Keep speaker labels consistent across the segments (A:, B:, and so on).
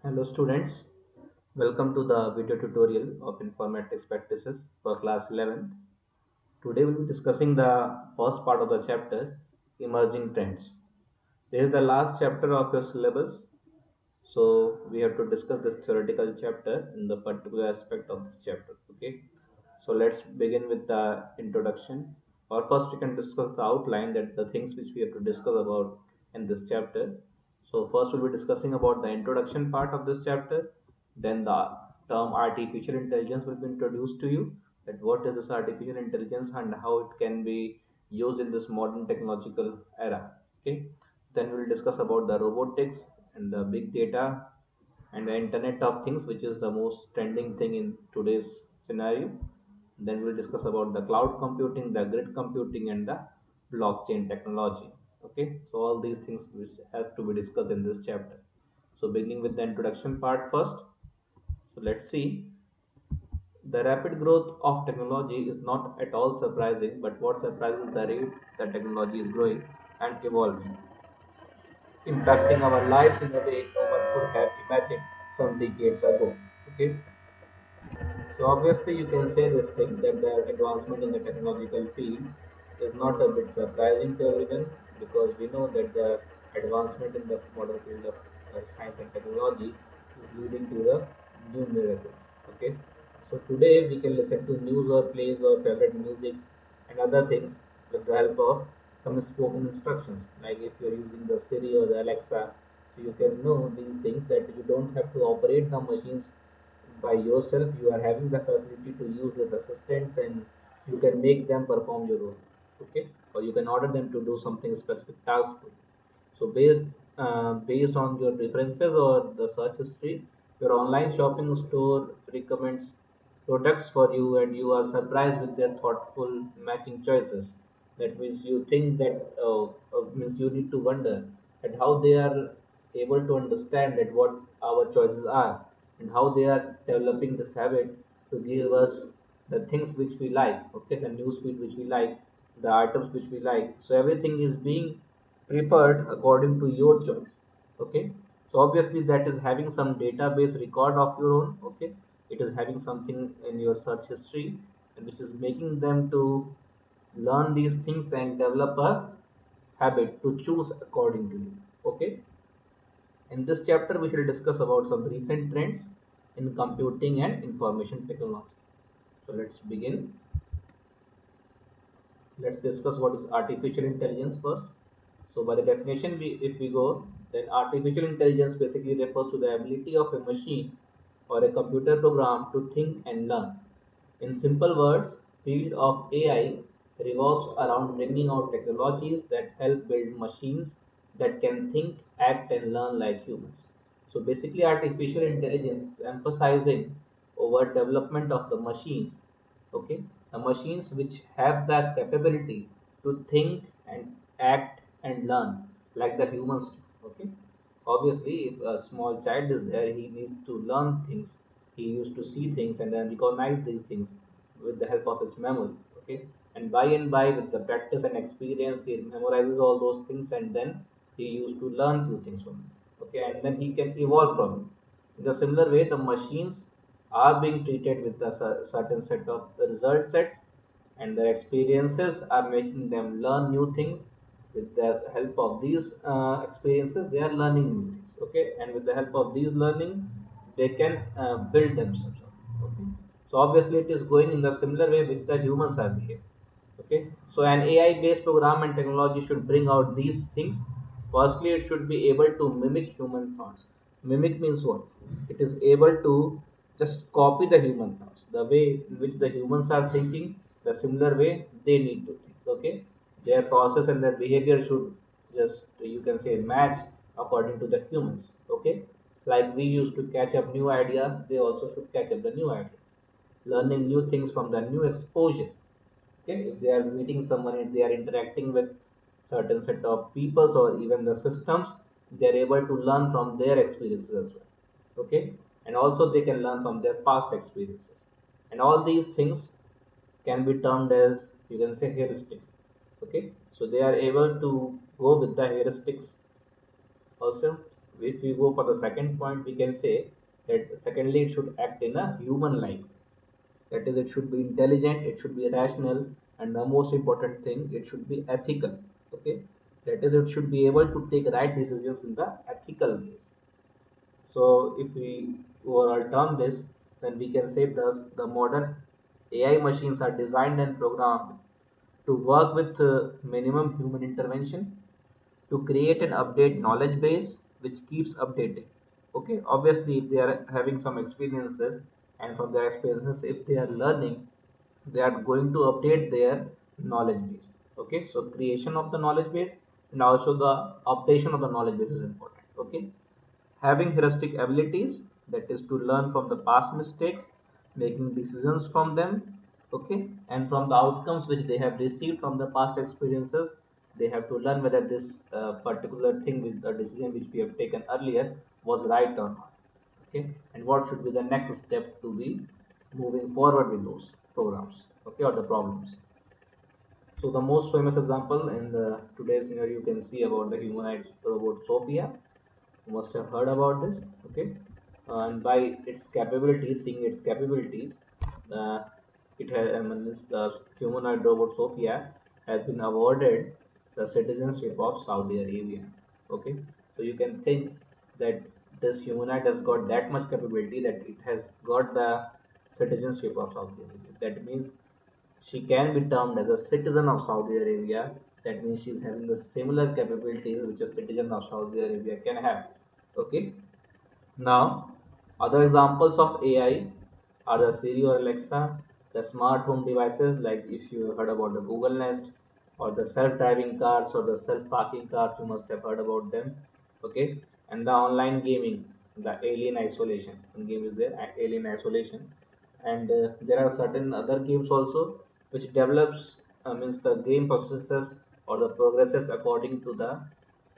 A: Hello students, welcome to the video tutorial of informatics practices for class 11th. Today we'll be discussing the first part of the chapter, emerging trends. This is the last chapter of your syllabus, so we have to discuss this theoretical chapter in the particular aspect of this chapter. Okay, so let's begin with the introduction. Or first we can discuss the outline, that the things which we have to discuss about in this chapter. So first we'll be discussing about the introduction part of this chapter. Then the term artificial intelligence will be introduced to you. That what is this artificial intelligence and how it can be used in this modern technological era. Okay. Then we'll discuss about the robotics and the big data and the Internet of Things, which is the most trending thing in today's scenario. Then we'll discuss about the cloud computing, the grid computing, and the blockchain technology. Okay, so all these things which have to be discussed in this chapter. So beginning with the introduction part first. So let's see. The rapid growth of technology is not at all surprising, but what surprises is the rate that technology is growing and evolving, impacting our lives in a way no one could have imagined some decades ago. Okay, so obviously you can say this thing that the advancement in the technological field is not a bit surprising to everyone, because we know that the advancement in the modern field of science and technology is leading to the new miracles. Okay, so today we can listen to news or plays or favorite music and other things with the help of some spoken instructions. Like if you're using the Siri or the Alexa, so you can know these things, that you don't have to operate the machines by yourself. You are having the facility to use these assistants, and you can make them perform your role. Okay, or you can order them to do something specific task for you. So based on your preferences or the search history, your online shopping store recommends products for you, and you are surprised with their thoughtful matching choices. That means you think that means you need to wonder at how they are able to understand that what our choices are, and how they are developing this habit to give us the things which we like. Okay, the news feed which we like, the items which we like. So everything is being preferred according to your choice. Okay, so obviously that is having some database record of your own. Okay, it is having something in your search history, and which is making them to learn these things and develop a habit to choose according to you. Okay, in this chapter we shall discuss about some recent trends in computing and information technology. So let's begin. Let's discuss what is artificial intelligence first. So by the definition, if we go, then artificial intelligence basically refers to the ability of a machine or a computer program to think and learn. In simple words, field of AI revolves around bringing out technologies that help build machines that can think, act, and learn like humans. So basically, artificial intelligence is emphasizing over development of the machines. Okay, the machines which have that capability to think and act and learn like the humans do. Okay, obviously if a small child is there, he needs to learn things. He used to see things and then recognize these things with the help of his memory. Okay, and by with the practice and experience, he memorizes all those things, and then he used to learn few things from it. Okay, and then he can evolve from it. In the similar way, the machines are being treated with a certain set of result sets, and their experiences are making them learn new things. With the help of these experiences, they are learning new things. Okay, and with the help of these learning, they can build themselves up. Okay, so obviously it is going in the similar way which the humans are behaving. Okay, so an AI based program and technology should bring out these things. Firstly, it should be able to mimic human thoughts. Mimic means what? It is able to just copy the human thoughts, the way in which the humans are thinking, the similar way they need to think. Okay, their process and their behavior should just, you can say, match according to the humans. Okay, like we used to catch up new ideas, they also should catch up the new ideas, learning new things from the new exposure. Okay, if they are meeting someone, if they are interacting with certain set of peoples or even the systems, they are able to learn from their experiences as well. Okay, and also they can learn from their past experiences, and all these things can be termed as, you can say, heuristics. Okay, so they are able to go with the heuristics also. if we go for the second point, we can say that secondly, it should act in a human like. That is, it should be intelligent, it should be rational, and the most important thing, it should be ethical. Okay, that is, it should be able to take right decisions in the ethical ways. So if we overall term this, then we can say thus the modern AI machines are designed and programmed to work with minimum human intervention, to create and update knowledge base which keeps updating. Okay, obviously if they are having some experiences, and from their experiences if they are learning, they are going to update their knowledge base. Okay, so creation of the knowledge base and also the updation of the knowledge base is important. Okay, having heuristic abilities, that is to learn from the past mistakes, making decisions from them. Okay, and from the outcomes which they have received from the past experiences, they have to learn whether this particular thing with the decision which we have taken earlier was right or not. Okay, and what should be the next step to be moving forward with those programs, okay, or the problems. So the most famous example in the today's scenario, you can see about the humanoid robot Sophia. You must have heard about this. Okay, and by its capabilities, seeing its capabilities, uh, it has, I mean, the humanoid robot Sophia has been awarded the citizenship of Saudi Arabia. Okay, so you can think that this humanoid has got that much capability that it has got the citizenship of Saudi Arabia. That means she can be termed as a citizen of Saudi Arabia. That means she's having the similar capabilities which a citizen of Saudi Arabia can have. Okay. Now, other examples of AI are the Siri or Alexa, the smart home devices like if you heard about the Google Nest, or the self-driving cars or the self-parking cars, you must have heard about them. Okay, and the online gaming, the Alien Isolation game is there, Alien Isolation, and there are certain other games also which develops means the game processes or the progresses according to the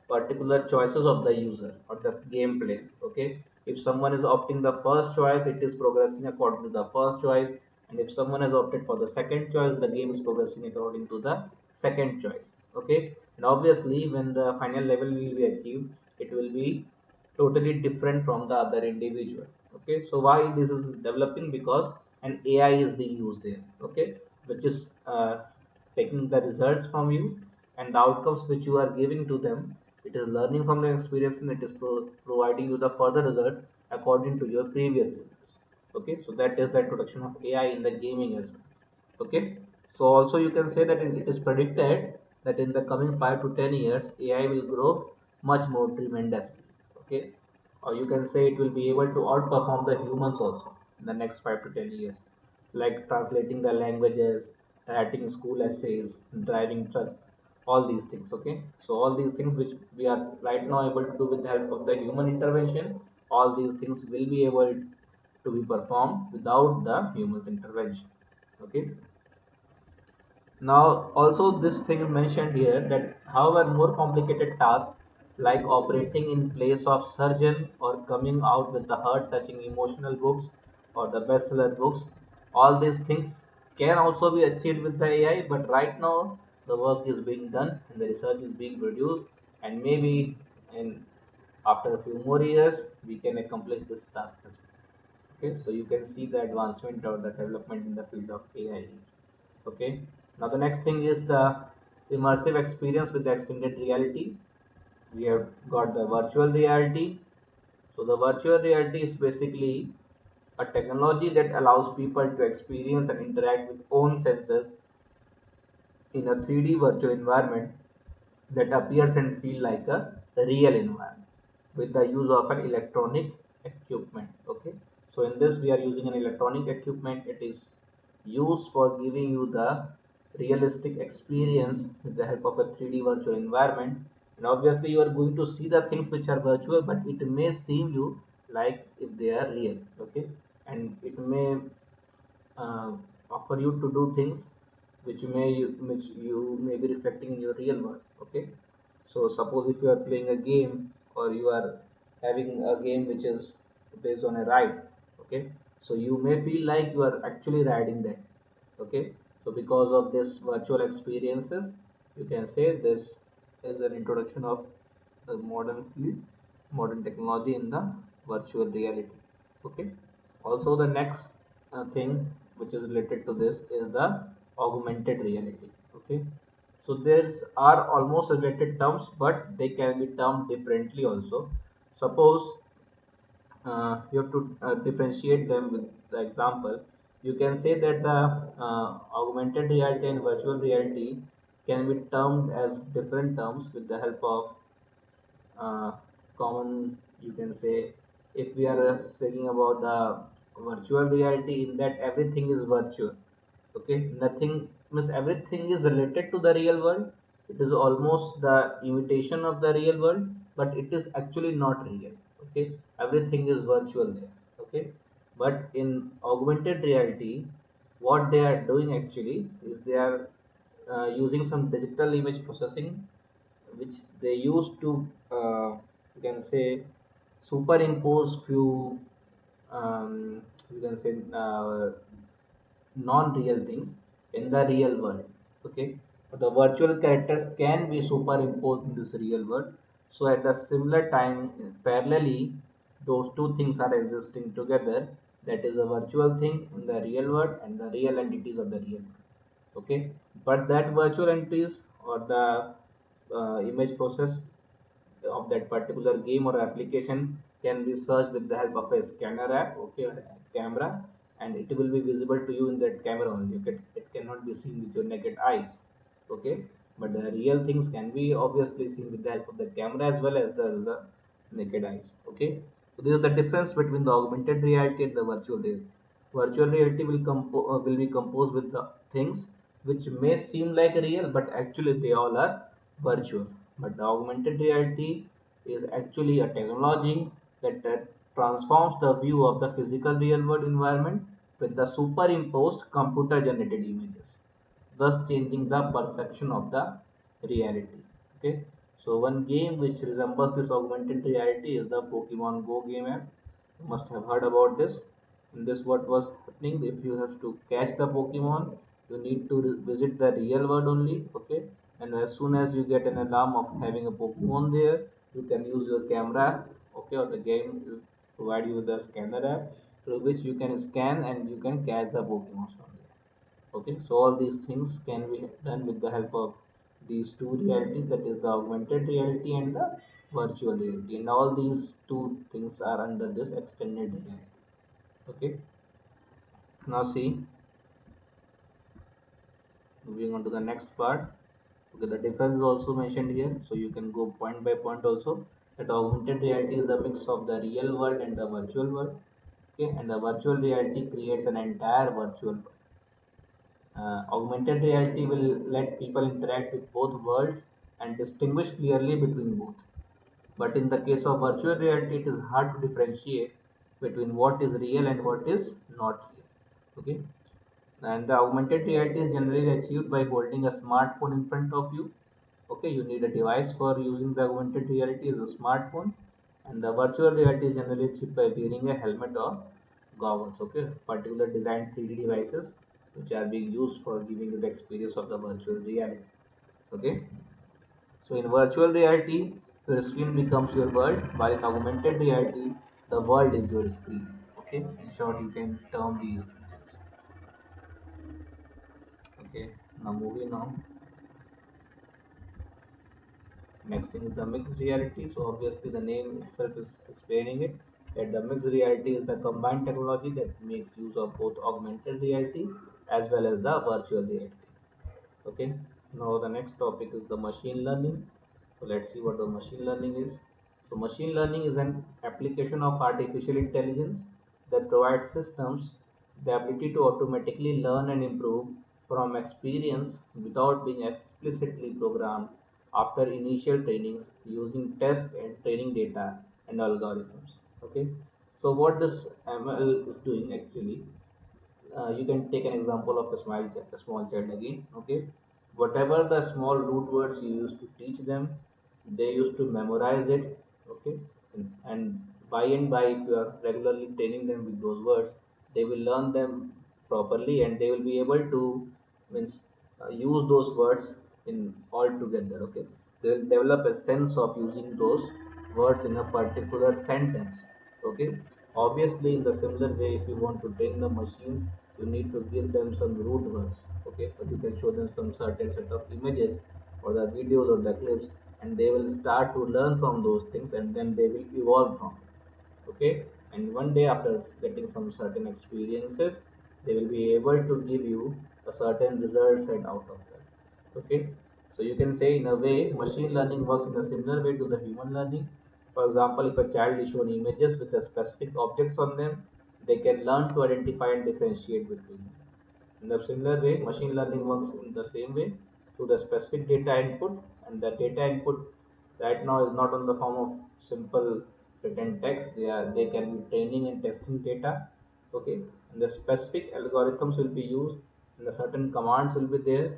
A: particular choices of the user or the gameplay. Okay, if someone is opting the first choice, it is progressing according to the first choice, and if someone has opted for the second choice, the game is progressing according to the second choice. Okay, and obviously when the final level will be achieved, it will be totally different from the other individual. Okay, so why this is developing? Because an AI is being used there. Okay, which is taking the results from you and the outcomes which you are giving to them. It is learning from the experience, and it is providing you the further result according to your previous results. Okay, so that is the introduction of AI in the gaming as well. Okay, so also you can say that it is predicted that in the coming 5 to 10 years AI will grow much more tremendously. Okay, or you can say it will be able to outperform the humans also in the next 5 to 10 years, like translating the languages, writing school essays, driving trucks, all these things. Okay, so all these things which we are right now able to do with the help of the human intervention, all these things will be able to be performed without the human's intervention. Okay, now, also this thing is mentioned here that however more complicated tasks like operating in place of surgeon or coming out with the heart-touching emotional books or the bestseller books, all these things can also be achieved with the AI. But right now, the work is being done and the research is being produced, and maybe in after a few more years we can accomplish this task as well. Okay, so you can see the advancement or the development in the field of AI. Okay, now the next thing is the immersive experience with the extended reality. We have got the virtual reality. So the virtual reality is basically a technology that allows people to experience and interact with own senses in a 3D virtual environment that appears and feel like a real environment with the use of an electronic equipment. Okay, so in this we are using an electronic equipment. It is used for giving you the realistic experience with the help of a 3D virtual environment. And obviously you are going to see the things which are virtual, but it may seem you like if they are real. Okay, and it may uh, offer you to do things which you may be reflecting in your real world. Okay, so suppose if you are playing a game or you are having a game which is based on a ride. Okay, so you may feel like you are actually riding that. Okay, so because of this virtual experiences, you can say this is an introduction of the modern field, modern technology in the virtual reality. Okay. Also, the next thing which is related to this is the augmented reality. Okay. So there's are almost related terms, but they can be termed differently also. Suppose you have to differentiate them with the example. You can say that the augmented reality and virtual reality can be termed as different terms with the help of common, you can say. If we are speaking about the virtual reality, in that everything is virtual. Okay, nothing means everything is related to the real world. It is almost the imitation of the real world, but it is actually not real. Okay, everything is virtual there. Okay, but in augmented reality, what they are doing actually is they are using some digital image processing, which they use to you can say superimpose few you can say non-real things in the real world. Okay, the virtual characters can be superimposed in this real world. So at the similar time, parallelly, those two things are existing together. That is a virtual thing in the real world and the real entities of the real world. Okay, but that virtual entities or the image process of that particular game or application can be searched with the help of a scanner app. Okay, or a camera, and it will be visible to you in that camera only. Okay, it cannot be seen with your naked eyes. Okay, but the real things can be obviously seen with the help of the camera as well as the naked eyes. Okay, so this is the difference between the augmented reality and the virtual reality. Virtual reality will be composed with the things which may seem like real, but actually they all are virtual. But the augmented reality is actually a technology that transforms the view of the physical real world environment with the superimposed computer generated images, thus changing the perception of the reality. Okay, so one game which resembles this augmented reality is the Pokemon Go game app. You must have heard about this. In this, what was happening? If you have to catch the Pokemon, you need to visit the real world only. Okay, and as soon as you get an alarm of having a Pokemon there, you can use your camera. Okay, or the game will provide you with the scanner app through which you can scan and you can catch the Pokemon from there. Okay, so all these things can be done with the help of these two realities, that is the augmented reality and the virtual reality, and all these two things are under this extended reality. Okay, now see, moving on to the next part. Okay, the difference is also mentioned here, so you can go point by point also. That augmented reality is a mix of the real world and the virtual world. Okay, and the virtual reality creates an entire virtual world. Augmented reality will let people interact with both worlds and distinguish clearly between both. But in the case of virtual reality, it is hard to differentiate between what is real and what is not real. Okay, and the augmented reality is generally achieved by holding a smartphone in front of you. Okay, you need a device for using the augmented reality is a smartphone, and the virtual reality is generally achieved by wearing a helmet or goggles. Okay, particular designed 3D devices which are being used for giving you the experience of the virtual reality. Okay, so in virtual reality, your screen becomes your world, while in augmented reality, the world is your screen. Okay, in short, you can term these. Okay, now moving on. Next thing is the mixed reality. So obviously the name itself is explaining it. That the mixed reality is the combined technology that makes use of both augmented reality as well as the virtual reality. Okay. Now the next topic is the machine learning. So let's see what the machine learning is. So machine learning is an application of artificial intelligence that provides systems the ability to automatically learn and improve from experience without being explicitly programmed after initial trainings using test and training data and algorithms. Okay. So what this ML is doing actually, you can take an example of a small child again. Okay, whatever the small root words you used to teach them, they used to memorize it. Okay, and by and by, if you are regularly training them with those words, they will learn them properly, and they will be able to means use those words in all together. Okay, they will develop a sense of using those words in a particular sentence. Okay, obviously in the similar way, if you want to train the machine, you need to give them some root words. Okay, but you can show them some certain set of images or the videos or the clips, and they will start to learn from those things, and then they will evolve from it. Okay, and one day after getting some certain experiences, they will be able to give you a certain result set out of that. Okay, so you can say in a way machine learning works in a similar way to the human learning. For example, if a child is shown images with the specific objects on them, they can learn to identify and differentiate between them. In the similar way, machine learning works in the same way to the specific data input, and the data input right now is not on the form of simple written text. They can be training and testing data. Okay, and the specific algorithms will be used, and the certain commands will be there,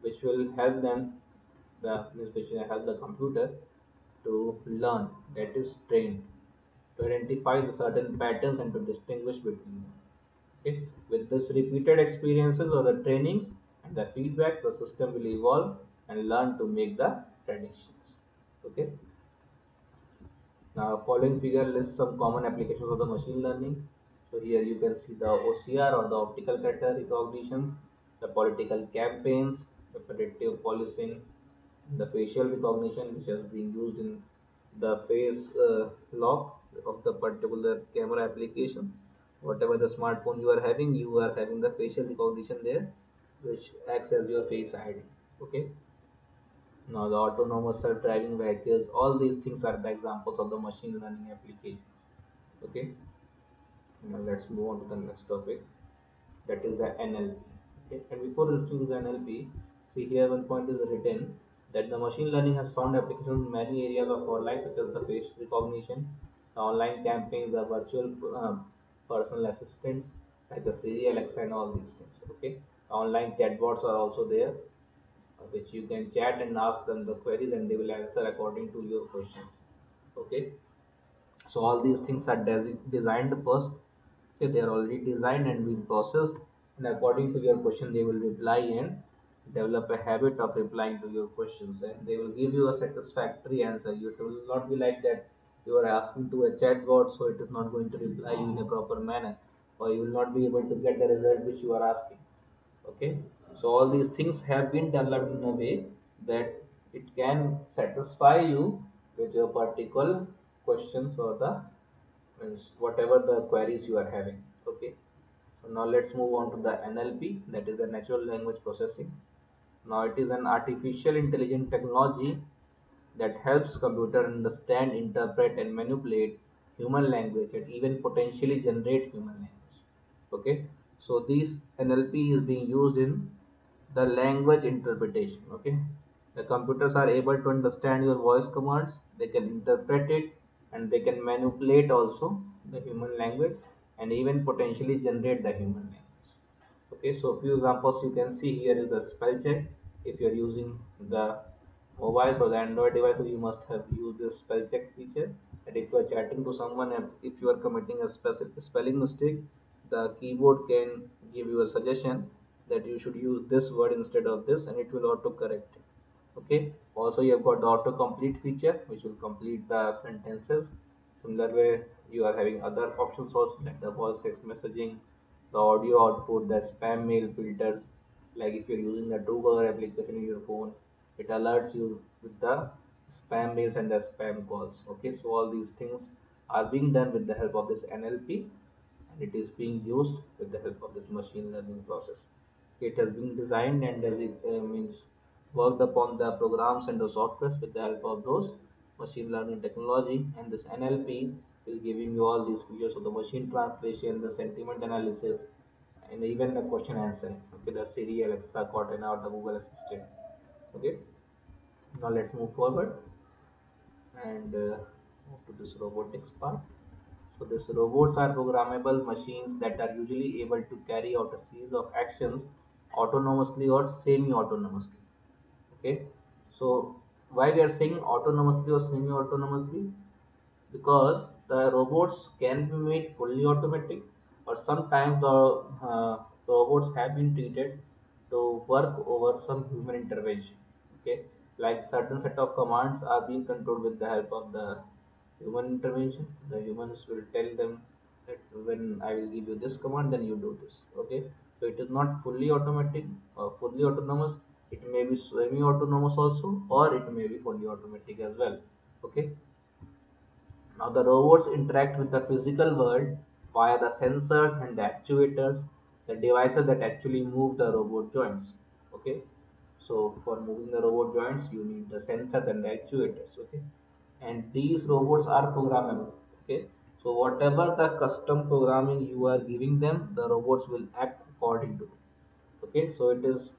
A: which will help them which will help the computer to learn, that is trained, to identify the certain patterns and to distinguish between them. Okay, with this repeated experiences or the trainings and the feedback, the system will evolve and learn to make the predictions. Okay, now following figure lists some common applications of the machine learning. So here you can see the OCR or the optical character recognition, the political campaigns, the predictive policing, the facial recognition which has been used in the face lock of the particular camera application. Whatever the smartphone you are having the facial recognition there, which acts as your face ID. Okay. Now the autonomous self-driving vehicles, all these things are the examples of the machine learning applications. Okay. Now let's move on to the next topic, that is the NLP. Okay. And before listening to the NLP, see here one point is written that the machine learning has found applications in many areas of our life, such as the face recognition, the online campaigns, the virtual personal assistants like the Siri, Alexa, and all these things. Okay, online chatbots are also there, which you can chat and ask them the queries, and they will answer according to your questions. Okay, so all these things are designed first. Okay, they are already designed and being processed, and according to your question, they will reply and develop a habit of replying to your questions, and they will give you a satisfactory answer. It will not be like that you are asking to a chatbot, so it is not going to reply you in a proper manner, or you will not be able to get the result which you are asking. Okay, so all these things have been developed in a way that it can satisfy you with your particular questions or the means whatever the queries you are having. Okay, so now let's move on to the NLP, that is the natural language processing. Now it is an artificial intelligence technology that helps computer understand, interpret, and manipulate human language and even potentially generate human language. Okay, so this NLP is being used in the language interpretation. Okay, the computers are able to understand your voice commands, they can interpret it, and they can manipulate also the human language and even potentially generate the human language. Okay, so few examples you can see here is the spell check. If you are using the mobiles or the Android devices, you must have used this spell check feature. And if you are chatting to someone and if you are committing a specific spelling mistake, the keyboard can give you a suggestion that you should use this word instead of this, and it will auto correct it. Okay, also you have got the auto complete feature which will complete the sentences. Similar way, you are having other options also like the voice text messaging, the audio output, the spam mail filters. Like if you're using the Truecaller application in your phone, it alerts you with the spam mails and the spam calls. Okay, so all these things are being done with the help of this NLP, and it is being used with the help of this machine learning process. It has been designed and as it means worked upon the programs and the softwares with the help of those machine learning technology, and this NLP is giving you all these features of the machine translation, the sentiment analysis, and even the question answering. Okay, the Siri, Alexa, Cortana, or the Google Assistant. Okay, now let's move forward and move to this robotics part. So these robots are programmable machines that are usually able to carry out a series of actions autonomously or semi-autonomously. Okay, so why we are saying autonomously or semi-autonomously? Because the robots can be made fully automatic, or sometimes the robots have been treated to work over some human intervention. Okay, like certain set of commands are being controlled with the help of the human intervention. The humans will tell them that when I will give you this command, then you do this. Okay, so it is not fully automatic or fully autonomous. It may be semi-autonomous also, or it may be fully automatic as well. Okay, now the robots interact with the physical world via the sensors and the actuators, the devices that actually move the robot joints. Okay, so for moving the robot joints, you need the sensors and the actuators. Okay, and these robots are programmable. Okay, so whatever the custom programming you are giving them, the robots will act according to. Okay, so it is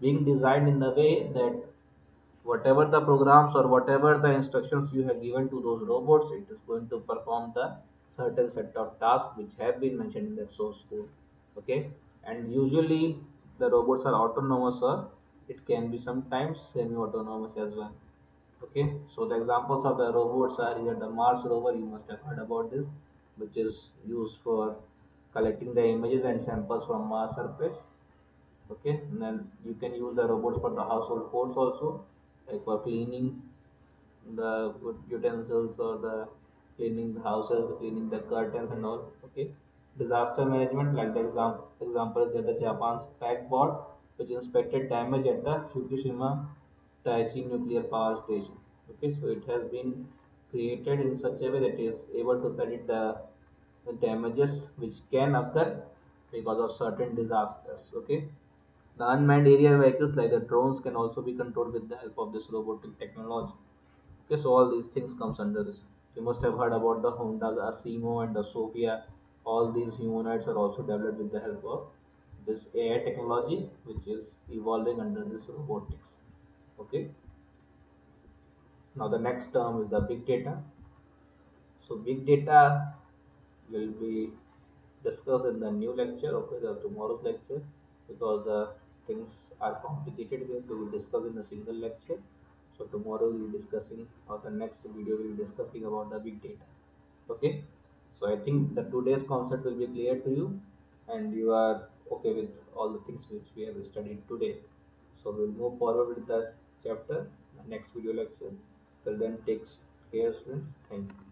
A: being designed in a way that whatever the programs or whatever the instructions you have given to those robots, it is going to perform the certain set of tasks which have been mentioned in that source code. Okay, and usually the robots are autonomous, or it can be sometimes semi-autonomous as well. Okay, so the examples of the robots are here the Mars rover, you must have heard about this, which is used for collecting the images and samples from Mars surface. Okay, and then you can use the robots for the household chores also, like for cleaning the utensils, or the cleaning the houses, cleaning the curtains and all. Okay, disaster management, like the example is that the Japan's pack bot, which inspected damage at the Fukushima Daiichi nuclear power station. Okay, so it has been created in such a way that it is able to predict the damages which can occur because of certain disasters. Okay, the unmanned area vehicles like the drones can also be controlled with the help of this robotic technology. Okay, so all these things comes under this. You must have heard about the Honda, the Asimo and the Sophia. All these humanoids are also developed with the help of this AI technology, which is evolving under this robotics. Okay. Now the next term is the big data. So big data will be discussed in the new lecture, okay, the tomorrow's lecture, because the things are complicated here to discuss in a single lecture. So tomorrow we'll be discussing, or the next video we'll be discussing about the big data. Okay. So I think the today's concept will be clear to you, and you are okay with all the things which we have studied today. So we'll move forward with the chapter, the next video lecture. Till then, take care, students. Thank you.